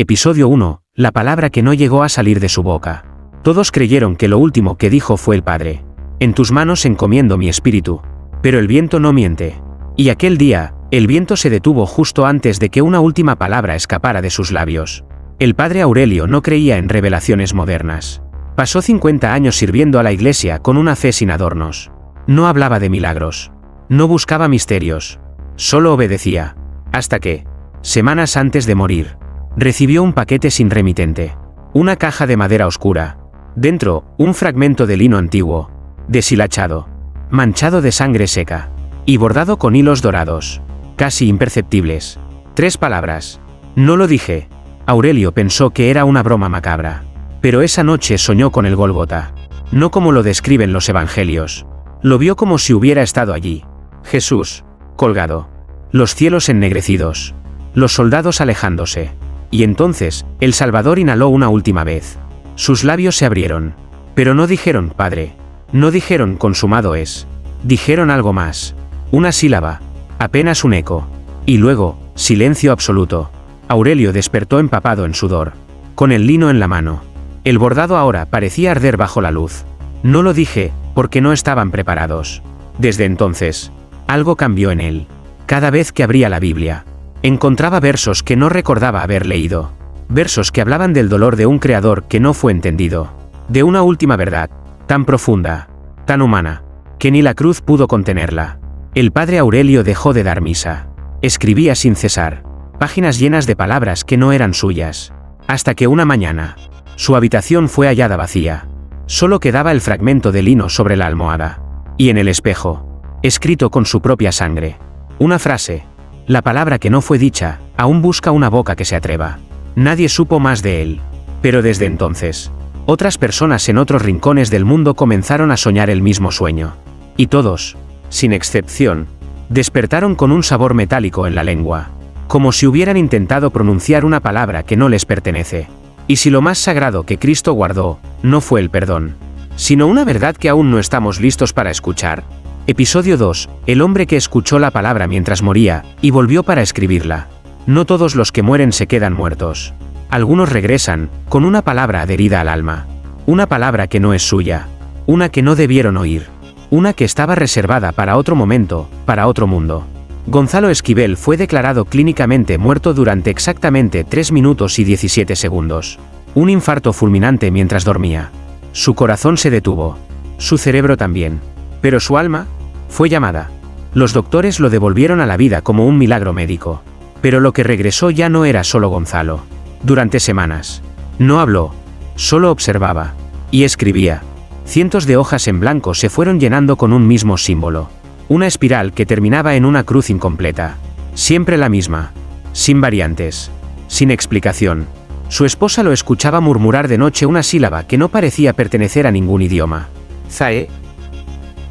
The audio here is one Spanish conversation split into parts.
Episodio 1. La palabra que no llegó a salir de su boca. Todos creyeron que lo último que dijo fue el Padre. En tus manos encomiendo mi espíritu. Pero el viento no miente. Y aquel día, el viento se detuvo justo antes de que una última palabra escapara de sus labios. El padre Aurelio no creía en revelaciones modernas. Pasó 50 años sirviendo a la iglesia con una fe sin adornos. No hablaba de milagros. No buscaba misterios. Solo obedecía. Hasta que, semanas antes de morir, recibió un paquete sin remitente. Una caja de madera oscura. Dentro, un fragmento de lino antiguo, deshilachado, manchado de sangre seca, y bordado con hilos dorados, casi imperceptibles. 3 palabras. No lo dije. Aurelio pensó que era una broma macabra. Pero esa noche soñó con el Gólgota. No como lo describen los evangelios. Lo vio como si hubiera estado allí. Jesús, colgado. Los cielos ennegrecidos. Los soldados alejándose. Y entonces, el Salvador inhaló una última vez. Sus labios se abrieron. Pero no dijeron, Padre. No dijeron, consumado es. Dijeron algo más. Una sílaba. Apenas un eco. Y luego, silencio absoluto. Aurelio despertó empapado en sudor. Con el lino en la mano. El bordado ahora parecía arder bajo la luz. No lo dije, porque no estaban preparados. Desde entonces, algo cambió en él. Cada vez que abría la Biblia, encontraba versos que no recordaba haber leído. Versos que hablaban del dolor de un creador que no fue entendido. De una última verdad, tan profunda, tan humana, que ni la cruz pudo contenerla. El padre Aurelio dejó de dar misa. Escribía sin cesar, páginas llenas de palabras que no eran suyas. Hasta que una mañana, su habitación fue hallada vacía. Solo quedaba el fragmento de lino sobre la almohada. Y en el espejo, escrito con su propia sangre, una frase. La palabra que no fue dicha, aún busca una boca que se atreva. Nadie supo más de él. Pero desde entonces, otras personas en otros rincones del mundo comenzaron a soñar el mismo sueño. Y todos, sin excepción, despertaron con un sabor metálico en la lengua. Como si hubieran intentado pronunciar una palabra que no les pertenece. Y si lo más sagrado que Cristo guardó, no fue el perdón, sino una verdad que aún no estamos listos para escuchar. Episodio 2. El hombre que escuchó la palabra mientras moría, y volvió para escribirla. No todos los que mueren se quedan muertos. Algunos regresan, con una palabra adherida al alma. Una palabra que no es suya. Una que no debieron oír. Una que estaba reservada para otro momento, para otro mundo. Gonzalo Esquivel fue declarado clínicamente muerto durante exactamente 3 minutos y 17 segundos. Un infarto fulminante mientras dormía. Su corazón se detuvo. Su cerebro también. Pero su alma fue llamada. Los doctores lo devolvieron a la vida como un milagro médico. Pero lo que regresó ya no era solo Gonzalo. Durante semanas, no habló, solo observaba. Y escribía. Cientos de hojas en blanco se fueron llenando con un mismo símbolo. Una espiral que terminaba en una cruz incompleta. Siempre la misma. Sin variantes. Sin explicación. Su esposa lo escuchaba murmurar de noche una sílaba que no parecía pertenecer a ningún idioma. Zae.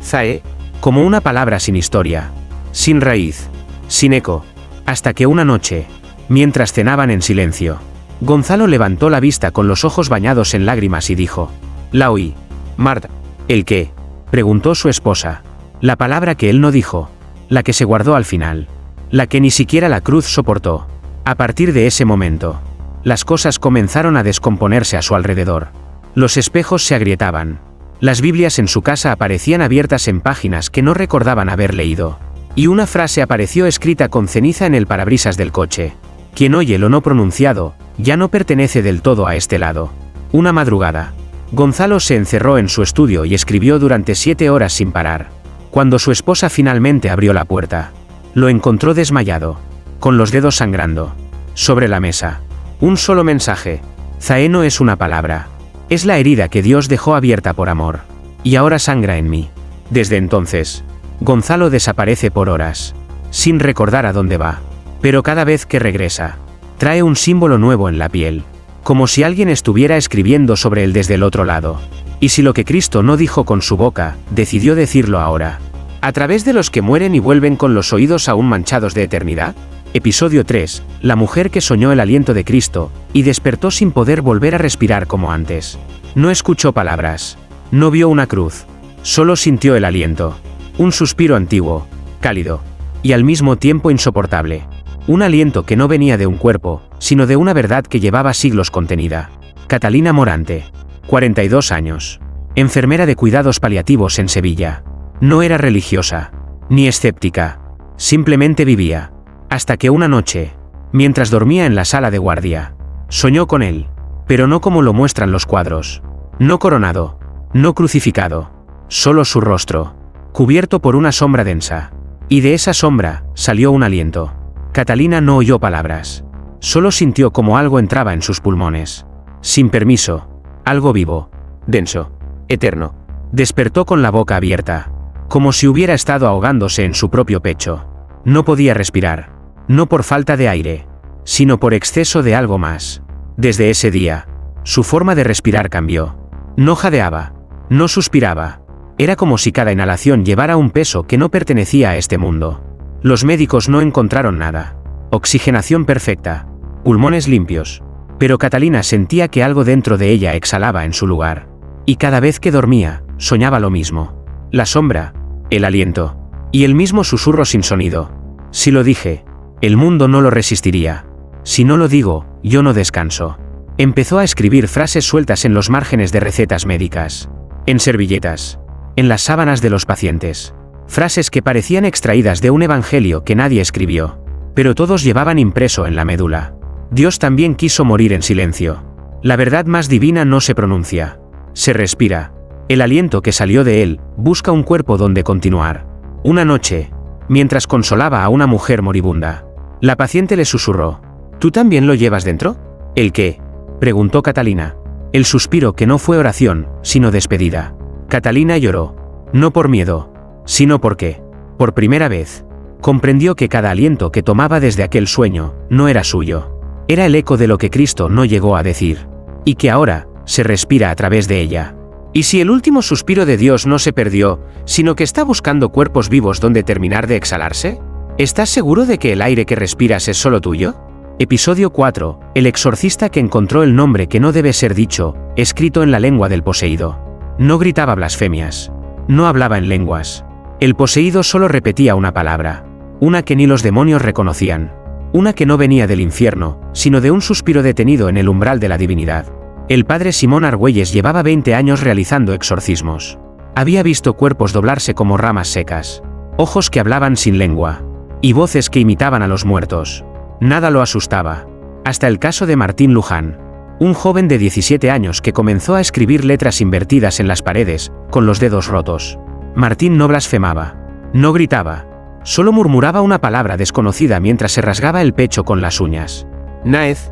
Zae. Como una palabra sin historia. Sin raíz. Sin eco. Hasta que una noche, mientras cenaban en silencio, Gonzalo levantó la vista con los ojos bañados en lágrimas y dijo: La oí. Marta. ¿El qué?, preguntó su esposa. La palabra que él no dijo. La que se guardó al final. La que ni siquiera la cruz soportó. A partir de ese momento, las cosas comenzaron a descomponerse a su alrededor. Los espejos se agrietaban. Las Biblias en su casa aparecían abiertas en páginas que no recordaban haber leído. Y una frase apareció escrita con ceniza en el parabrisas del coche. Quien oye lo no pronunciado, ya no pertenece del todo a este lado. Una madrugada, Gonzalo se encerró en su estudio y escribió durante 7 horas sin parar. Cuando su esposa finalmente abrió la puerta, lo encontró desmayado, con los dedos sangrando. Sobre la mesa, un solo mensaje: Zae no es una palabra. Es la herida que Dios dejó abierta por amor. Y ahora sangra en mí. Desde entonces, Gonzalo desaparece por horas, sin recordar a dónde va. Pero cada vez que regresa, trae un símbolo nuevo en la piel. Como si alguien estuviera escribiendo sobre él desde el otro lado. Y si lo que Cristo no dijo con su boca, decidió decirlo ahora. ¿A través de los que mueren y vuelven con los oídos aún manchados de eternidad? Episodio 3. La mujer que soñó el aliento de Cristo, y despertó sin poder volver a respirar como antes. No escuchó palabras. No vio una cruz. Solo sintió el aliento. Un suspiro antiguo, cálido, y al mismo tiempo insoportable. Un aliento que no venía de un cuerpo, sino de una verdad que llevaba siglos contenida. Catalina Morante. 42 años. Enfermera de cuidados paliativos en Sevilla. No era religiosa, ni escéptica. Simplemente vivía. Hasta que una noche, mientras dormía en la sala de guardia, soñó con él, pero no como lo muestran los cuadros. No coronado, no crucificado, solo su rostro, cubierto por una sombra densa. Y de esa sombra salió un aliento. Catalina no oyó palabras. Solo sintió como algo entraba en sus pulmones. Sin permiso. Algo vivo, denso, eterno. Despertó con la boca abierta, como si hubiera estado ahogándose en su propio pecho. No podía respirar. No por falta de aire, sino por exceso de algo más. Desde ese día, su forma de respirar cambió. No jadeaba. No suspiraba. Era como si cada inhalación llevara un peso que no pertenecía a este mundo. Los médicos no encontraron nada. Oxigenación perfecta. Pulmones limpios. Pero Catalina sentía que algo dentro de ella exhalaba en su lugar. Y cada vez que dormía, soñaba lo mismo. La sombra, el aliento, y el mismo susurro sin sonido. Si lo dije, el mundo no lo resistiría. Si no lo digo, yo no descanso. Empezó a escribir frases sueltas en los márgenes de recetas médicas. En servilletas. En las sábanas de los pacientes. Frases que parecían extraídas de un evangelio que nadie escribió. Pero todos llevaban impreso en la médula. Dios también quiso morir en silencio. La verdad más divina no se pronuncia. Se respira. El aliento que salió de él busca un cuerpo donde continuar. Una noche, mientras consolaba a una mujer moribunda, la paciente le susurró: ¿Tú también lo llevas dentro? ¿El qué?, preguntó Catalina. El suspiro que no fue oración, sino despedida. Catalina lloró. No por miedo, sino porque, por primera vez, comprendió que cada aliento que tomaba desde aquel sueño no era suyo. Era el eco de lo que Cristo no llegó a decir. Y que ahora se respira a través de ella. ¿Y si el último suspiro de Dios no se perdió, sino que está buscando cuerpos vivos donde terminar de exhalarse? ¿Estás seguro de que el aire que respiras es solo tuyo? Episodio 4. El exorcista que encontró el nombre que no debe ser dicho, escrito en la lengua del poseído. No gritaba blasfemias. No hablaba en lenguas. El poseído solo repetía una palabra. Una que ni los demonios reconocían. Una que no venía del infierno, sino de un suspiro detenido en el umbral de la divinidad. El padre Simón Argüelles llevaba 20 años realizando exorcismos. Había visto cuerpos doblarse como ramas secas, ojos que hablaban sin lengua, y voces que imitaban a los muertos. Nada lo asustaba. Hasta el caso de Martín Luján, un joven de 17 años que comenzó a escribir letras invertidas en las paredes, con los dedos rotos. Martín no blasfemaba, no gritaba. Solo murmuraba una palabra desconocida mientras se rasgaba el pecho con las uñas. Naez.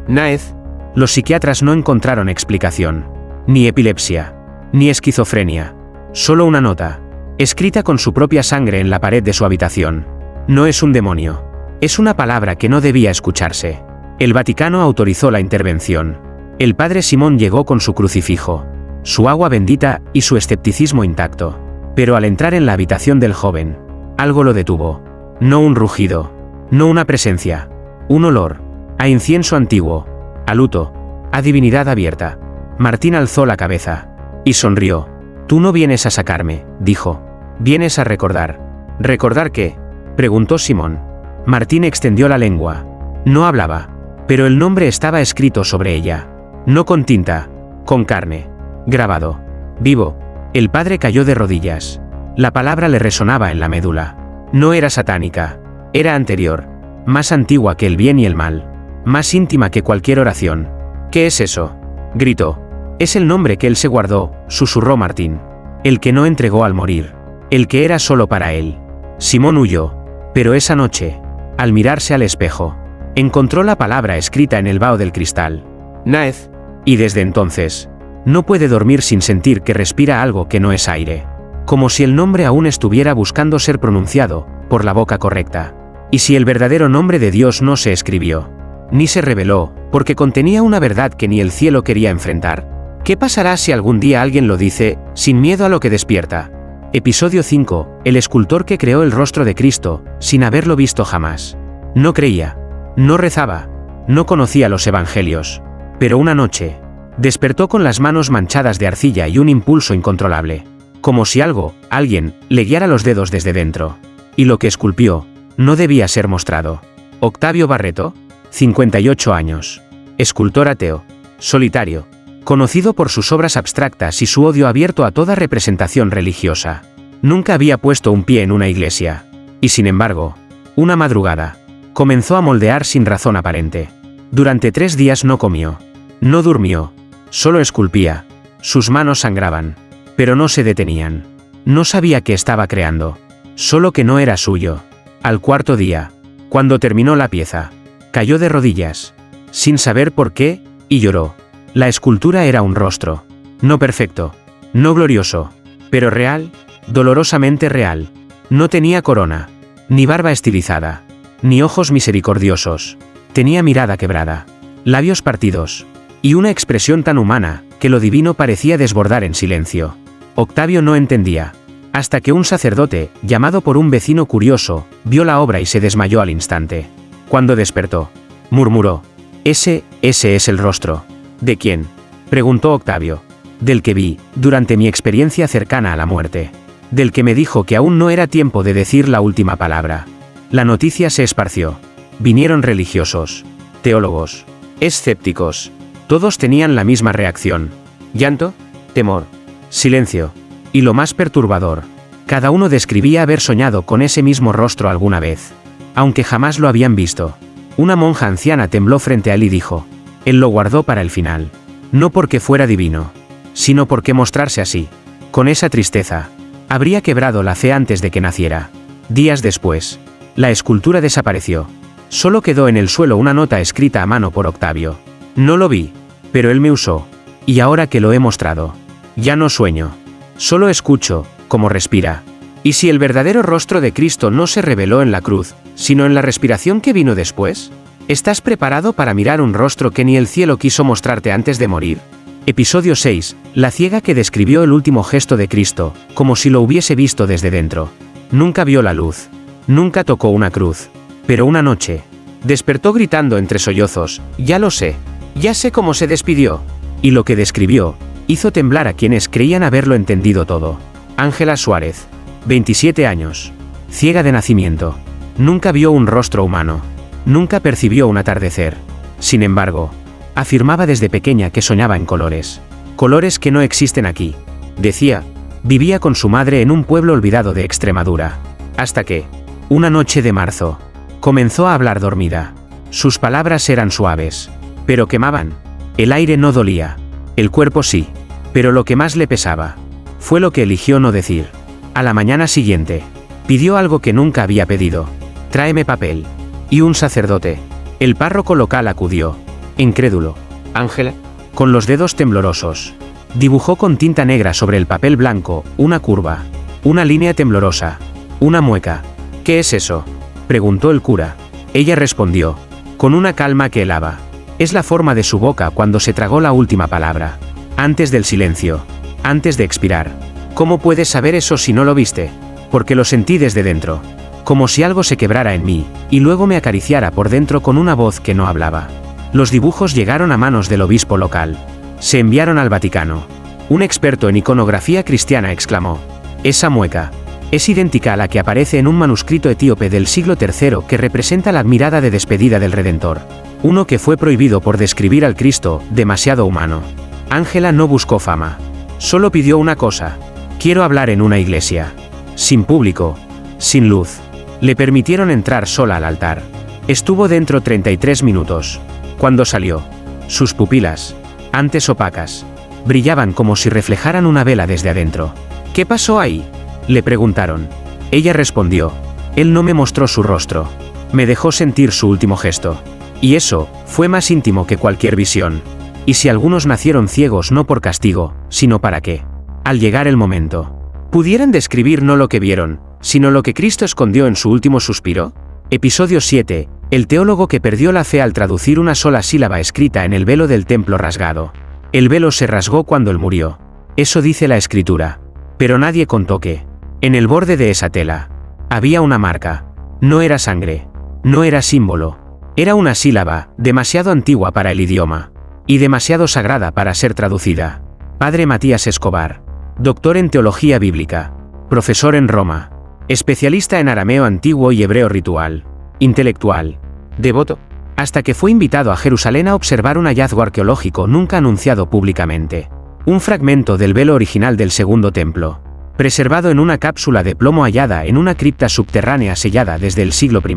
Naez. Los psiquiatras no encontraron explicación. Ni epilepsia. Ni esquizofrenia. Solo una nota, escrita con su propia sangre en la pared de su habitación. No es un demonio. Es una palabra que no debía escucharse. El Vaticano autorizó la intervención. El padre Simón llegó con su crucifijo, su agua bendita y su escepticismo intacto. Pero al entrar en la habitación del joven, algo lo detuvo. No un rugido. No una presencia. Un olor. A incienso antiguo. A luto. A divinidad abierta. Martín alzó la cabeza. Y sonrió. Tú no vienes a sacarme, dijo. Vienes a recordar. ¿Recordar qué?, preguntó Simón. Martín extendió la lengua. No hablaba. Pero el nombre estaba escrito sobre ella. No con tinta. Con carne. Grabado. Vivo. El padre cayó de rodillas. La palabra le resonaba en la médula. No era satánica. Era anterior. Más antigua que el bien y el mal. Más íntima que cualquier oración. ¿Qué es eso?, gritó. Es el nombre que él se guardó, susurró Martín. El que no entregó al morir. El que era solo para él. Simón huyó. Pero esa noche, al mirarse al espejo, encontró la palabra escrita en el vaho del cristal. Naez. Y desde entonces, no puede dormir sin sentir que respira algo que no es aire. Como si el nombre aún estuviera buscando ser pronunciado, por la boca correcta. Y si el verdadero nombre de Dios no se escribió, ni se reveló, porque contenía una verdad que ni el cielo quería enfrentar. ¿Qué pasará si algún día alguien lo dice, sin miedo a lo que despierta? Episodio 5. El escultor que creó el rostro de Cristo, sin haberlo visto jamás. No creía. No rezaba. No conocía los evangelios. Pero una noche, despertó con las manos manchadas de arcilla y un impulso incontrolable. Como si alguien, le guiara los dedos desde dentro. Y lo que esculpió, no debía ser mostrado. Octavio Barreto, 58 años. Escultor ateo, solitario, conocido por sus obras abstractas y su odio abierto a toda representación religiosa. Nunca había puesto un pie en una iglesia. Y sin embargo, una madrugada, comenzó a moldear sin razón aparente. Durante 3 días no comió. No durmió. Solo esculpía. Sus manos sangraban. Pero no se detenían. No sabía qué estaba creando. Solo que no era suyo. Al 4.º día, cuando terminó la pieza, cayó de rodillas, sin saber por qué, y lloró. La escultura era un rostro. No perfecto. No glorioso. Pero real. Dolorosamente real. No tenía corona. Ni barba estilizada. Ni ojos misericordiosos. Tenía mirada quebrada. Labios partidos. Y una expresión tan humana, que lo divino parecía desbordar en silencio. Octavio no entendía. Hasta que un sacerdote, llamado por un vecino curioso, vio la obra y se desmayó al instante. Cuando despertó, murmuró: Ese es el rostro. ¿De quién?, preguntó Octavio. Del que vi, durante mi experiencia cercana a la muerte. Del que me dijo que aún no era tiempo de decir la última palabra. La noticia se esparció. Vinieron religiosos, teólogos, escépticos. Todos tenían la misma reacción. Llanto, temor, silencio. Y lo más perturbador, cada uno describía haber soñado con ese mismo rostro alguna vez, aunque jamás lo habían visto. Una monja anciana tembló frente a él y dijo: Él lo guardó para el final. No porque fuera divino, sino porque mostrarse así, con esa tristeza, habría quebrado la fe antes de que naciera. Días después, la escultura desapareció. Solo quedó en el suelo una nota escrita a mano por Octavio. No lo vi, pero él me usó. Y ahora que lo he mostrado, ya no sueño. Solo escucho cómo respira. ¿Y si el verdadero rostro de Cristo no se reveló en la cruz, sino en la respiración que vino después? ¿Estás preparado para mirar un rostro que ni el cielo quiso mostrarte antes de morir? Episodio 6. La ciega que describió el último gesto de Cristo, como si lo hubiese visto desde dentro. Nunca vio la luz. Nunca tocó una cruz. Pero una noche, despertó gritando entre sollozos: Ya lo sé. Ya sé cómo se despidió. Y lo que describió hizo temblar a quienes creían haberlo entendido todo. Ángela Suárez, 27 años. Ciega de nacimiento. Nunca vio un rostro humano. Nunca percibió un atardecer. Sin embargo, afirmaba desde pequeña que soñaba en colores. Colores que no existen aquí. Decía, vivía con su madre en un pueblo olvidado de Extremadura. Hasta que, una noche de marzo, comenzó a hablar dormida. Sus palabras eran suaves, pero quemaban. El aire no dolía. El cuerpo sí, pero lo que más le pesaba fue lo que eligió no decir. A la mañana siguiente, pidió algo que nunca había pedido: tráeme papel. Y un sacerdote, el párroco local, acudió. Incrédulo, Ángela, con los dedos temblorosos, dibujó con tinta negra sobre el papel blanco una curva, una línea temblorosa, una mueca. ¿Qué es eso?, preguntó el cura. Ella respondió, con una calma que helaba: es la forma de su boca cuando se tragó la última palabra. Antes del silencio. Antes de expirar. ¿Cómo puedes saber eso si no lo viste? Porque lo sentí desde dentro. Como si algo se quebrara en mí, y luego me acariciara por dentro con una voz que no hablaba. Los dibujos llegaron a manos del obispo local. Se enviaron al Vaticano. Un experto en iconografía cristiana exclamó: esa mueca es idéntica a la que aparece en un manuscrito etíope del siglo III que representa la mirada de despedida del Redentor. Uno que fue prohibido por describir al Cristo demasiado humano. Ángela no buscó fama. Solo pidió una cosa: quiero hablar en una iglesia. Sin público. Sin luz. Le permitieron entrar sola al altar. Estuvo dentro 33 minutos. Cuando salió, sus pupilas, antes opacas, brillaban como si reflejaran una vela desde adentro. ¿Qué pasó ahí?, le preguntaron. Ella respondió: él no me mostró su rostro. Me dejó sentir su último gesto. Y eso fue más íntimo que cualquier visión. Y si algunos nacieron ciegos no por castigo, sino para que, al llegar el momento, pudieran describir no lo que vieron, sino lo que Cristo escondió en su último suspiro. Episodio 7. El teólogo que perdió la fe al traducir una sola sílaba escrita en el velo del templo rasgado. El velo se rasgó cuando él murió. Eso dice la escritura. Pero nadie contó que, en el borde de esa tela, había una marca. No era sangre. No era símbolo. Era una sílaba, demasiado antigua para el idioma. Y demasiado sagrada para ser traducida. Padre Matías Escobar. Doctor en teología bíblica. Profesor en Roma. Especialista en arameo antiguo y hebreo ritual. Intelectual. devoto, hasta que fue invitado a Jerusalén a observar un hallazgo arqueológico nunca anunciado públicamente. Un fragmento del velo original del segundo templo, preservado en una cápsula de plomo hallada en una cripta subterránea sellada desde el siglo I.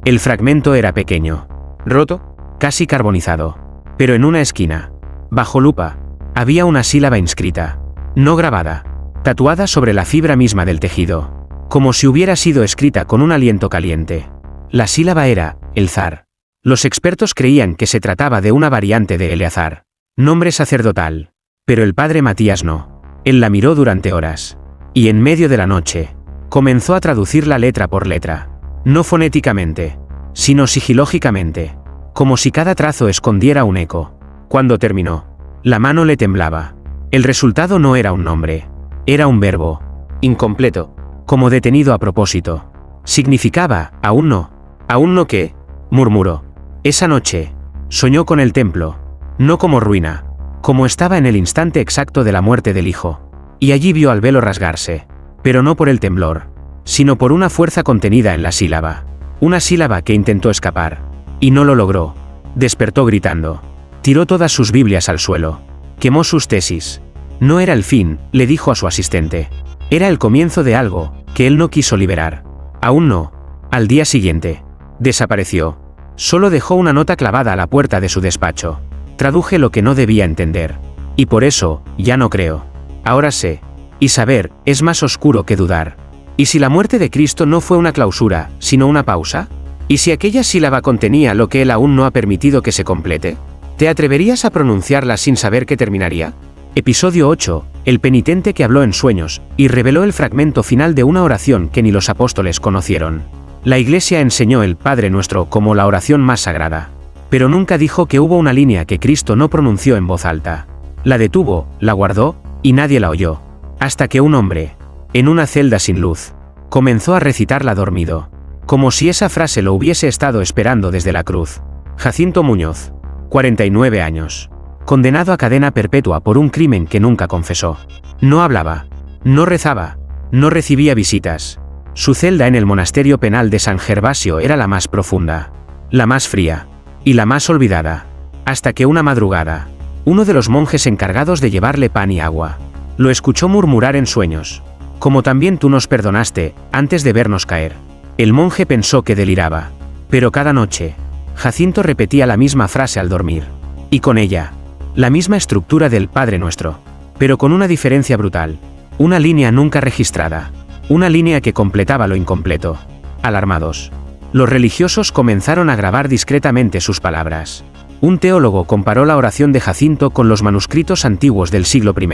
El fragmento era pequeño, roto, casi carbonizado. Pero en una esquina, bajo lupa, había una sílaba inscrita, no grabada, tatuada sobre la fibra misma del tejido, como si hubiera sido escrita con un aliento caliente. La sílaba era Elzar. Los expertos creían que se trataba de una variante de Eleazar, nombre sacerdotal. Pero el padre Matías no. Él la miró durante horas. Y en medio de la noche, comenzó a traducirla letra por letra. No fonéticamente, sino sigilógicamente, como si cada trazo escondiera un eco. Cuando terminó, la mano le temblaba. El resultado no era un nombre. Era un verbo. Incompleto. Como detenido a propósito. Significaba, aún no qué, murmuró. Esa noche, soñó con el templo. No como ruina, como estaba en el instante exacto de la muerte del hijo. Y allí vio al velo rasgarse. Pero no por el temblor, sino por una fuerza contenida en la sílaba. Una sílaba que intentó escapar. Y no lo logró. Despertó gritando. Tiró todas sus Biblias al suelo. Quemó sus tesis. No era el fin, le dijo a su asistente. Era el comienzo de algo, que él no quiso liberar. Aún no. Al día siguiente. Desapareció. Solo dejó una nota clavada a la puerta de su despacho. Traduje lo que no debía entender. Y por eso, ya no creo. Ahora sé. Y saber, es más oscuro que dudar. ¿Y si la muerte de Cristo no fue una clausura, sino una pausa? ¿Y si aquella sílaba contenía lo que él aún no ha permitido que se complete? ¿Te atreverías a pronunciarla sin saber que terminaría? Episodio 8. El penitente que habló en sueños, y reveló el fragmento final de una oración que ni los apóstoles conocieron. La Iglesia enseñó el Padre Nuestro como la oración más sagrada. Pero nunca dijo que hubo una línea que Cristo no pronunció en voz alta. La detuvo, la guardó, y nadie la oyó. Hasta que un hombre, en una celda sin luz, comenzó a recitarla dormido. Como si esa frase lo hubiese estado esperando desde la cruz. Jacinto Muñoz, 49 años. Condenado a cadena perpetua por un crimen que nunca confesó. No hablaba, no rezaba, no recibía visitas. Su celda en el monasterio penal de San Gervasio era la más profunda, la más fría, y la más olvidada. Hasta que una madrugada, uno de los monjes encargados de llevarle pan y agua, lo escuchó murmurar en sueños. Como también tú nos perdonaste, antes de vernos caer. El monje pensó que deliraba. Pero cada noche, Jacinto repetía la misma frase al dormir. Y con ella, la misma estructura del Padre Nuestro. Pero con una diferencia brutal. Una línea nunca registrada. Una línea que completaba lo incompleto. Alarmados, los religiosos comenzaron a grabar discretamente sus palabras. Un teólogo comparó la oración de Jacinto con los manuscritos antiguos del siglo I.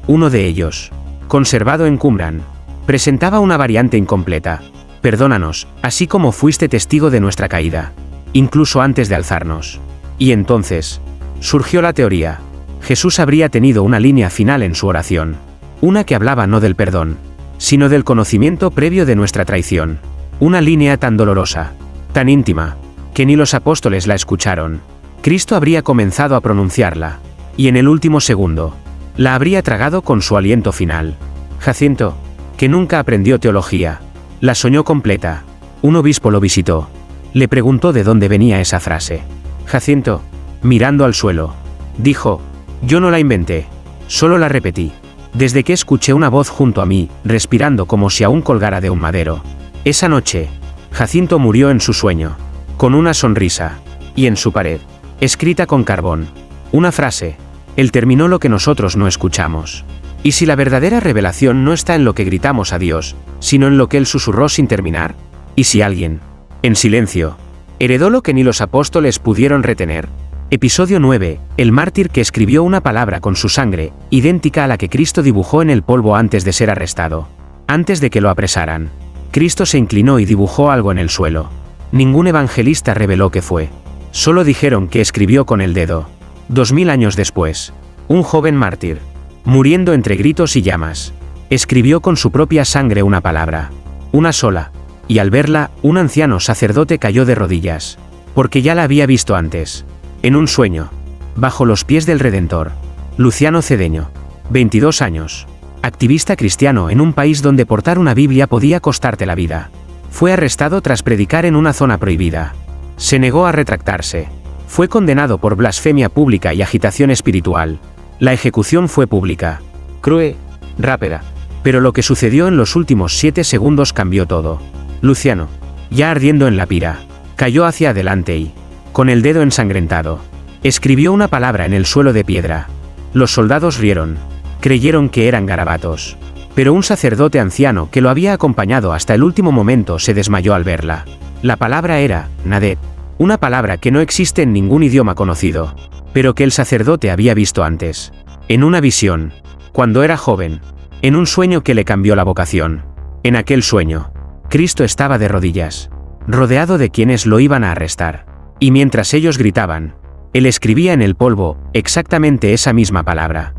Uno de ellos, conservado en Qumran, presentaba una variante incompleta. Perdónanos, así como fuiste testigo de nuestra caída, incluso antes de alzarnos. Y entonces, surgió la teoría. Jesús habría tenido una línea final en su oración. Una que hablaba no del perdón, sino del conocimiento previo de nuestra traición. Una línea tan dolorosa, tan íntima, que ni los apóstoles la escucharon. Cristo habría comenzado a pronunciarla, y en el último segundo, la habría tragado con su aliento final. Jacinto, que nunca aprendió teología, la soñó completa. Un obispo lo visitó. Le preguntó de dónde venía esa frase. Jacinto, mirando al suelo, dijo, yo no la inventé, solo la repetí. Desde que escuché una voz junto a mí, respirando como si aún colgara de un madero. Esa noche, Jacinto murió en su sueño, con una sonrisa, y en su pared, escrita con carbón, una frase. Él terminó lo que nosotros no escuchamos. ¿Y si la verdadera revelación no está en lo que gritamos a Dios, sino en lo que Él susurró sin terminar? ¿Y si alguien, en silencio, heredó lo que ni los apóstoles pudieron retener? Episodio 9. El mártir que escribió una palabra con su sangre, idéntica a la que Cristo dibujó en el polvo antes de ser arrestado. Antes de que lo apresaran, Cristo se inclinó y dibujó algo en el suelo. Ningún evangelista reveló qué fue. Solo dijeron que escribió con el dedo. 2000 años después, un joven mártir, muriendo entre gritos y llamas, escribió con su propia sangre una palabra. Una sola. Y al verla, un anciano sacerdote cayó de rodillas. Porque ya la había visto antes. En un sueño, bajo los pies del Redentor. Luciano Cedeño, 22 años, activista cristiano en un país donde portar una Biblia podía costarte la vida. Fue arrestado tras predicar en una zona prohibida. Se negó a retractarse. Fue condenado por blasfemia pública y agitación espiritual. La ejecución fue pública, cruel, rápida. Pero lo que sucedió en los últimos 7 segundos cambió todo. Luciano, ya ardiendo en la pira, cayó hacia adelante y, con el dedo ensangrentado, escribió una palabra en el suelo de piedra. Los soldados rieron. Creyeron que eran garabatos. Pero un sacerdote anciano que lo había acompañado hasta el último momento se desmayó al verla. La palabra era Nadet, una palabra que no existe en ningún idioma conocido, pero que el sacerdote había visto antes, en una visión, cuando era joven, en un sueño que le cambió la vocación. En aquel sueño, Cristo estaba de rodillas, rodeado de quienes lo iban a arrestar, y mientras ellos gritaban, él escribía en el polvo exactamente esa misma palabra.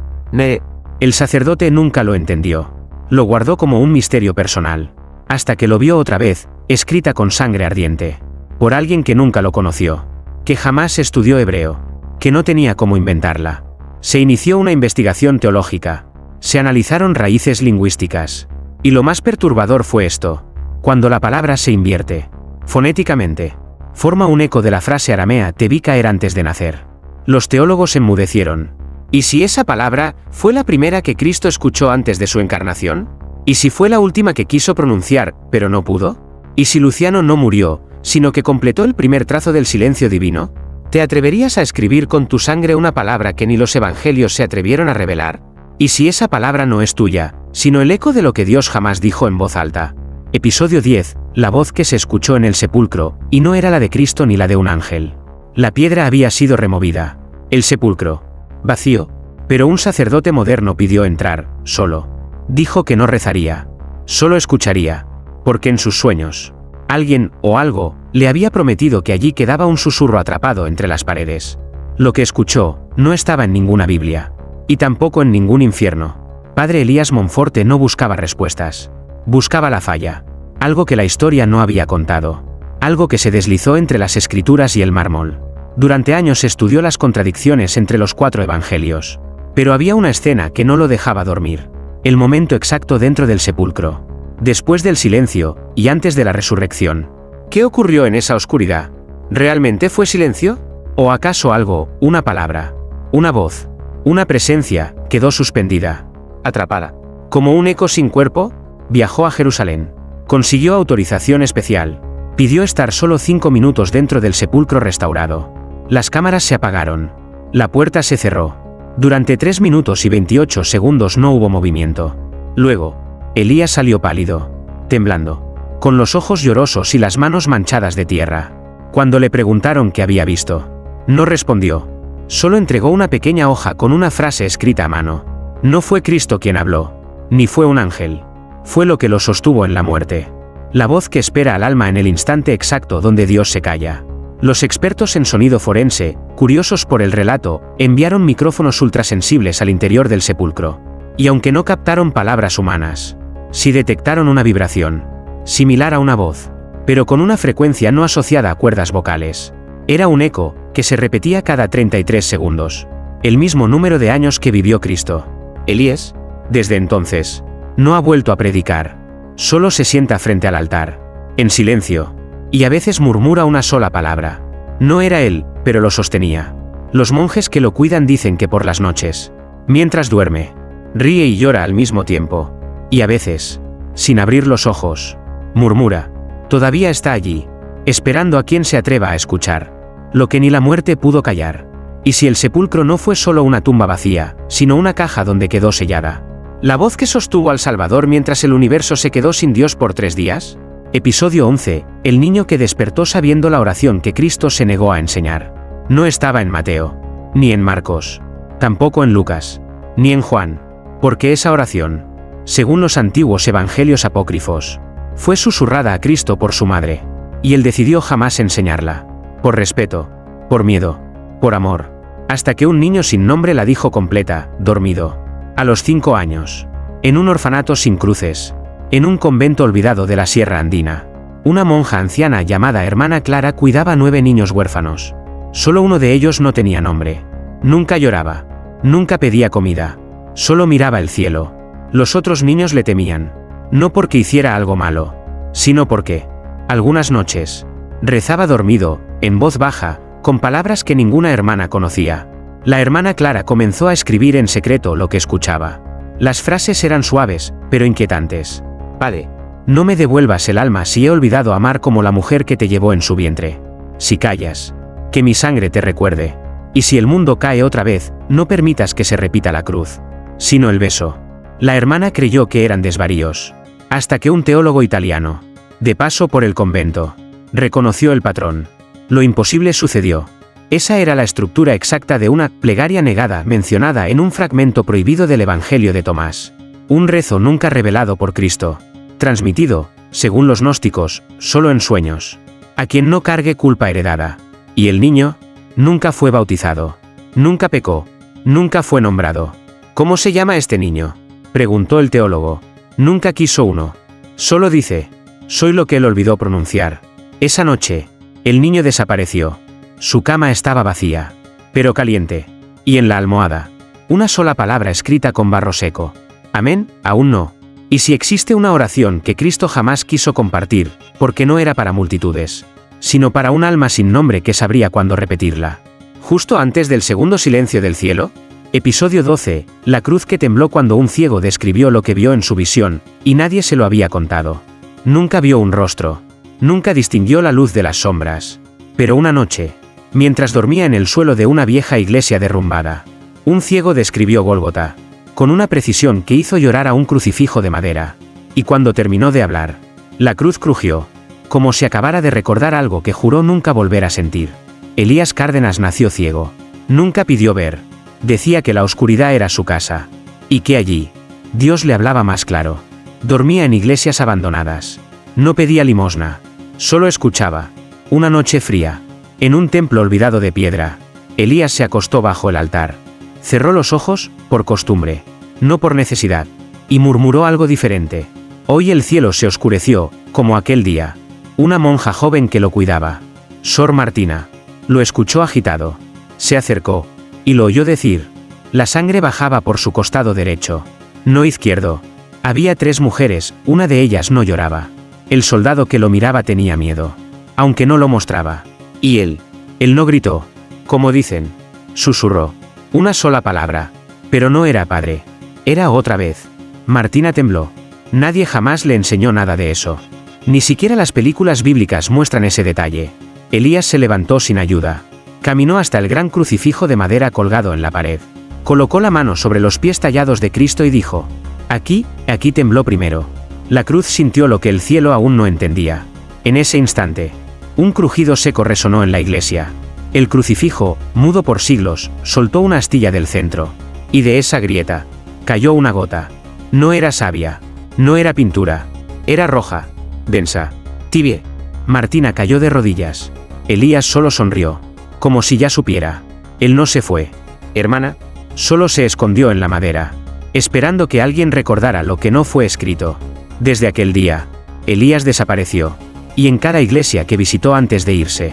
El sacerdote nunca lo entendió. Lo guardó como un misterio personal, hasta que lo vio otra vez, escrita con sangre ardiente, por alguien que nunca lo conoció, que jamás estudió hebreo, que no tenía cómo inventarla. Se inició una investigación teológica, se analizaron raíces lingüísticas, y lo más perturbador fue esto: cuando la palabra se invierte, fonéticamente, forma un eco de la frase aramea te vi caer antes de nacer. Los teólogos enmudecieron. ¿Y si esa palabra fue la primera que Cristo escuchó antes de su encarnación? ¿Y si fue la última que quiso pronunciar, pero no pudo? ¿Y si Luciano no murió, sino que completó el primer trazo del silencio divino? ¿Te atreverías a escribir con tu sangre una palabra que ni los evangelios se atrevieron a revelar? ¿Y si esa palabra no es tuya, sino el eco de lo que Dios jamás dijo en voz alta? Episodio 10. La voz que se escuchó en el sepulcro, y no era la de Cristo ni la de un ángel. La piedra había sido removida. El sepulcro, vacío, pero un sacerdote moderno pidió entrar, solo. Dijo que no rezaría, solo escucharía, porque en sus sueños, alguien, o algo, le había prometido que allí quedaba un susurro atrapado entre las paredes. Lo que escuchó, no estaba en ninguna Biblia, y tampoco en ningún infierno. Padre Elías Monforte no buscaba respuestas, buscaba la falla, algo que la historia no había contado, algo que se deslizó entre las escrituras y el mármol. Durante años estudió las contradicciones entre los 4 evangelios, pero había una escena que no lo dejaba dormir. El momento exacto dentro del sepulcro, después del silencio, y antes de la resurrección. ¿Qué ocurrió en esa oscuridad? ¿Realmente fue silencio? ¿O acaso algo, una palabra, una voz, una presencia, quedó suspendida, atrapada? Como un eco sin cuerpo, viajó a Jerusalén. Consiguió autorización especial. Pidió estar solo 5 minutos dentro del sepulcro restaurado. Las cámaras se apagaron. La puerta se cerró. Durante 3 minutos y 28 segundos no hubo movimiento. Luego, Elías salió pálido, temblando, con los ojos llorosos y las manos manchadas de tierra. Cuando le preguntaron qué había visto, no respondió. Solo entregó una pequeña hoja con una frase escrita a mano. No fue Cristo quien habló, ni fue un ángel. Fue lo que lo sostuvo en la muerte. La voz que espera al alma en el instante exacto donde Dios se calla. Los expertos en sonido forense, curiosos por el relato, enviaron micrófonos ultrasensibles al interior del sepulcro. Y aunque no captaron palabras humanas, sí detectaron una vibración, similar a una voz, pero con una frecuencia no asociada a cuerdas vocales. Era un eco, que se repetía cada 33 segundos. El mismo número de años que vivió Cristo. Elías, desde entonces, no ha vuelto a predicar. Solo se sienta frente al altar, en silencio, y a veces murmura una sola palabra. No era él, pero lo sostenía. Los monjes que lo cuidan dicen que por las noches, mientras duerme, ríe y llora al mismo tiempo. Y a veces, sin abrir los ojos, murmura. Todavía está allí, esperando a quien se atreva a escuchar lo que ni la muerte pudo callar. Y si el sepulcro no fue solo una tumba vacía, sino una caja donde quedó sellada la voz que sostuvo al Salvador mientras el universo se quedó sin Dios por 3 días. Episodio 11. El niño que despertó sabiendo la oración que Cristo se negó a enseñar. No estaba en Mateo, ni en Marcos, tampoco en Lucas, ni en Juan, porque esa oración, según los antiguos evangelios apócrifos, fue susurrada a Cristo por su madre, y él decidió jamás enseñarla, por respeto, por miedo, por amor, hasta que un niño sin nombre la dijo completa, dormido, a los 5 años, en un orfanato sin cruces, en un convento olvidado de la Sierra Andina. Una monja anciana llamada Hermana Clara cuidaba 9 niños huérfanos. Solo uno de ellos no tenía nombre. Nunca lloraba, nunca pedía comida, solo miraba el cielo. Los otros niños le temían, no porque hiciera algo malo, sino porque, algunas noches, rezaba dormido, en voz baja, con palabras que ninguna hermana conocía. La hermana Clara comenzó a escribir en secreto lo que escuchaba. Las frases eran suaves, pero inquietantes. Padre, no me devuelvas el alma si he olvidado amar como la mujer que te llevó en su vientre. Si callas, que mi sangre te recuerde. Y si el mundo cae otra vez, no permitas que se repita la cruz, sino el beso. La hermana creyó que eran desvaríos. Hasta que un teólogo italiano, de paso por el convento, reconoció el patrón. Lo imposible sucedió. Esa era la estructura exacta de una plegaria negada mencionada en un fragmento prohibido del Evangelio de Tomás. Un rezo nunca revelado por Cristo, transmitido, según los gnósticos, solo en sueños. A quien no cargue culpa heredada. Y el niño, nunca fue bautizado. Nunca pecó. Nunca fue nombrado. ¿Cómo se llama este niño?, preguntó el teólogo. Nunca quiso uno. Solo dice, soy lo que él olvidó pronunciar. Esa noche, el niño desapareció. Su cama estaba vacía, pero caliente. Y en la almohada, una sola palabra escrita con barro seco. Amén, aún no. Y si existe una oración que Cristo jamás quiso compartir, porque no era para multitudes, sino para un alma sin nombre que sabría cuándo repetirla. Justo antes del segundo silencio del cielo, episodio 12, la cruz que tembló cuando un ciego describió lo que vio en su visión, y nadie se lo había contado. Nunca vio un rostro. Nunca distinguió la luz de las sombras. Pero una noche, mientras dormía en el suelo de una vieja iglesia derrumbada, un ciego describió Gólgota, con una precisión que hizo llorar a un crucifijo de madera. Y cuando terminó de hablar, la cruz crujió, como si acabara de recordar algo que juró nunca volver a sentir. Elías Cárdenas nació ciego. Nunca pidió ver. Decía que la oscuridad era su casa. Y que allí, Dios le hablaba más claro. Dormía en iglesias abandonadas. No pedía limosna. Solo escuchaba. Una noche fría, en un templo olvidado de piedra, Elías se acostó bajo el altar. Cerró los ojos, por costumbre, no por necesidad, y murmuró algo diferente. Hoy el cielo se oscureció, como aquel día. Una monja joven que lo cuidaba, Sor Martina, lo escuchó agitado. Se acercó, y lo oyó decir. La sangre bajaba por su costado derecho, no izquierdo. Había 3 mujeres, una de ellas no lloraba. El soldado que lo miraba tenía miedo, aunque no lo mostraba. Y él no gritó, como dicen. Susurró. Una sola palabra. Pero no era padre. Era otra vez. Martina tembló. Nadie jamás le enseñó nada de eso. Ni siquiera las películas bíblicas muestran ese detalle. Elías se levantó sin ayuda. Caminó hasta el gran crucifijo de madera colgado en la pared. Colocó la mano sobre los pies tallados de Cristo y dijo, aquí tembló primero. La cruz sintió lo que el cielo aún no entendía. En ese instante, un crujido seco resonó en la iglesia. El crucifijo, mudo por siglos, soltó una astilla del centro. Y de esa grieta, cayó una gota. No era savia. No era pintura. Era roja. Densa. Tibia. Martina cayó de rodillas. Elías solo sonrió. Como si ya supiera. Él no se fue. Hermana. Solo se escondió en la madera, esperando que alguien recordara lo que no fue escrito. Desde aquel día, Elías desapareció. Y en cada iglesia que visitó antes de irse,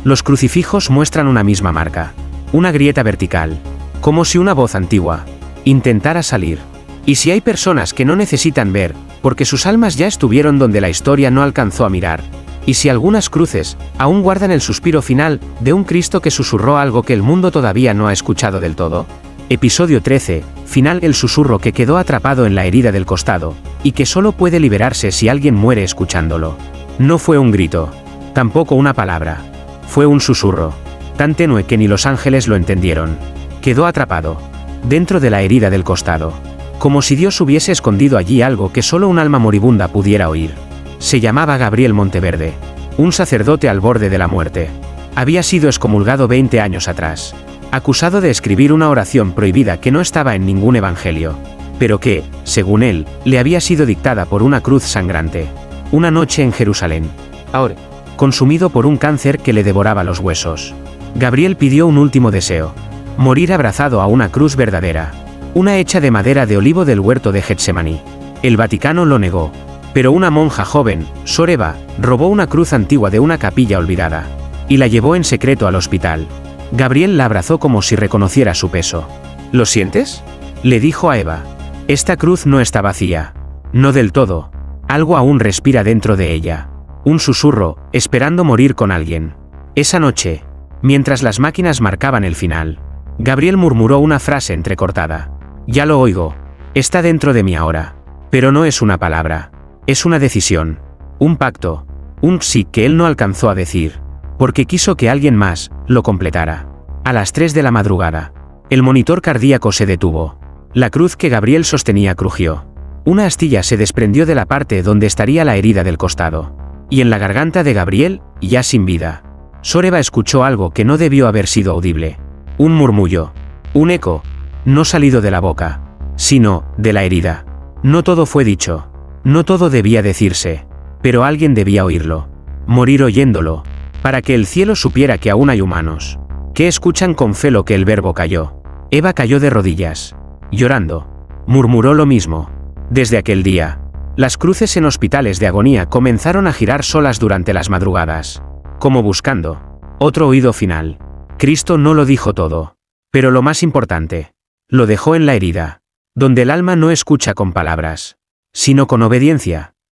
los crucifijos muestran una misma marca. Una grieta vertical. Como si una voz antigua intentara salir. Y si hay personas que no necesitan ver, porque sus almas ya estuvieron donde la historia no alcanzó a mirar. Y si algunas cruces aún guardan el suspiro final de un Cristo que susurró algo que el mundo todavía no ha escuchado del todo. Episodio 13, final. El susurro que quedó atrapado en la herida del costado, y que solo puede liberarse si alguien muere escuchándolo. No fue un grito, tampoco una palabra. Fue un susurro, tan tenue que ni los ángeles lo entendieron. Quedó atrapado, dentro de la herida del costado, como si Dios hubiese escondido allí algo que solo un alma moribunda pudiera oír. Se llamaba Gabriel Monteverde, un sacerdote al borde de la muerte. Había sido excomulgado 20 años atrás, acusado de escribir una oración prohibida que no estaba en ningún evangelio, pero que, según él, le había sido dictada por una cruz sangrante. Una noche en Jerusalén. Ahora, consumido por un cáncer que le devoraba los huesos, Gabriel pidió un último deseo: morir abrazado a una cruz verdadera, una hecha de madera de olivo del huerto de Getsemaní. El Vaticano lo negó, pero una monja joven, Sor Eva, robó una cruz antigua de una capilla olvidada, y la llevó en secreto al hospital. Gabriel la abrazó como si reconociera su peso. ¿Lo sientes?, le dijo a Eva. Esta cruz no está vacía. No del todo. Algo aún respira dentro de ella. Un susurro, esperando morir con alguien. Esa noche, mientras las máquinas marcaban el final, Gabriel murmuró una frase entrecortada. Ya lo oigo. Está dentro de mí ahora. Pero no es una palabra. Es una decisión. Un pacto. Un sí que él no alcanzó a decir, porque quiso que alguien más lo completara. A las 3 de la madrugada, el monitor cardíaco se detuvo. La cruz que Gabriel sostenía crujió. Una astilla se desprendió de la parte donde estaría la herida del costado. Y en la garganta de Gabriel, ya sin vida, Soreva escuchó algo que no debió haber sido audible. Un murmullo. Un eco. No salido de la boca, sino de la herida. No todo fue dicho. No todo debía decirse. Pero alguien debía oírlo. Morir oyéndolo. Para que el cielo supiera que aún hay humanos que escuchan con fe lo que el verbo cayó. Eva cayó de rodillas. Llorando. Murmuró lo mismo. Desde aquel día, las cruces en hospitales de agonía comenzaron a girar solas durante las madrugadas, como buscando otro oído final. Cristo no lo dijo todo. Pero lo más importante, lo dejó en la herida, donde el alma no escucha con palabras, sino con obediencia.